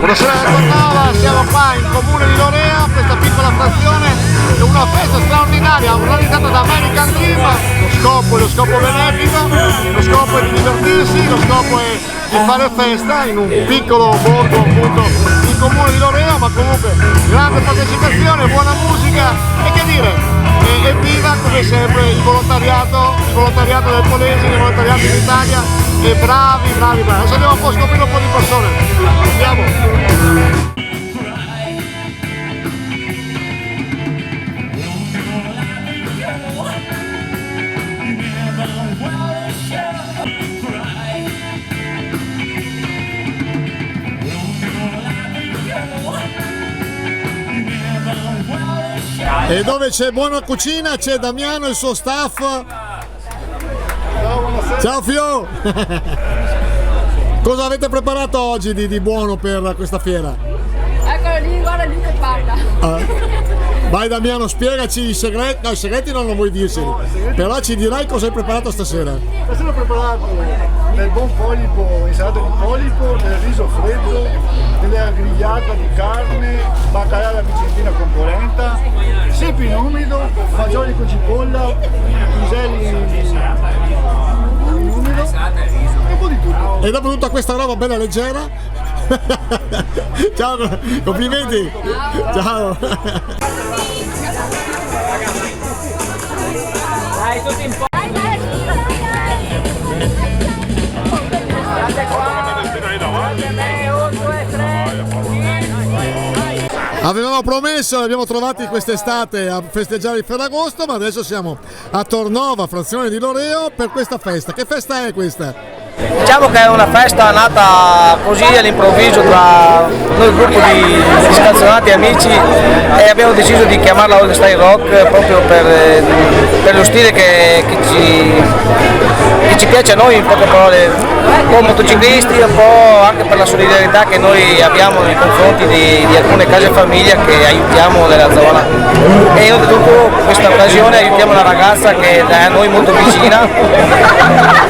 Buonasera da Tornova, siamo qua in comune di Lorea, questa piccola frazione, è una festa straordinaria organizzata da American Dream. Lo scopo benefico, lo scopo è di divertirsi, lo scopo è di fare festa in un piccolo borgo appunto in comune di Lorea, ma comunque grande partecipazione, buona musica e che dire, evviva come sempre il volontariato del Polesine, il volontariato in Italia, e bravi. Adesso andiamo un po' a scoprire un po' di persone. Andiamo. E dove c'è buona cucina c'è Damiano e il suo staff. Ciao Fio! Cosa avete preparato oggi di buono per questa fiera? Eccolo lì, guarda lì che parla. Vai Damiano, spiegaci i segreti. No, i segreti non vuoi dirceli, però ci dirai cosa hai preparato stasera. Stasera ho preparato del buon polipo, insalata di polipo, del riso freddo, della grigliata di carne, baccalà alla vicentina con polenta, sepi in umido, fagioli con cipolla, piselli in umido e un po' di tutto. E dopo tutta questa roba bella leggera, ciao, complimenti. Ciao. Dai, tutti in po'. Avevamo promesso, li abbiamo trovati quest'estate a festeggiare il Ferragosto, ma adesso siamo a Tornova, frazione di Loreo, per questa festa. Che festa è questa? Diciamo che è una festa nata così all'improvviso tra noi gruppo di scanzonati amici e abbiamo deciso di chiamarla Old Style Rock proprio per lo stile che ci piace a noi, in poche parole, un po' motociclisti, un po' anche per la solidarietà che noi abbiamo nei confronti di alcune case famiglia che aiutiamo nella zona. E oltretutto questa occasione aiutiamo una ragazza che è a noi molto vicina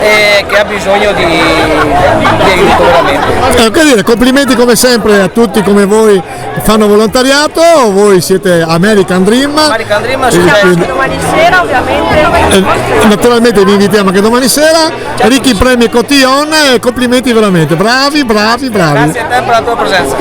e che ha bisogno di aiuto veramente. Che dire, complimenti come sempre a tutti come voi che fanno volontariato, voi siete American Dream. American Dream Domani sera ovviamente. Naturalmente vi invitiamo anche domani sera. Ricchi premi e cotillon, e complimenti veramente, bravi. Grazie a te per la tua presenza.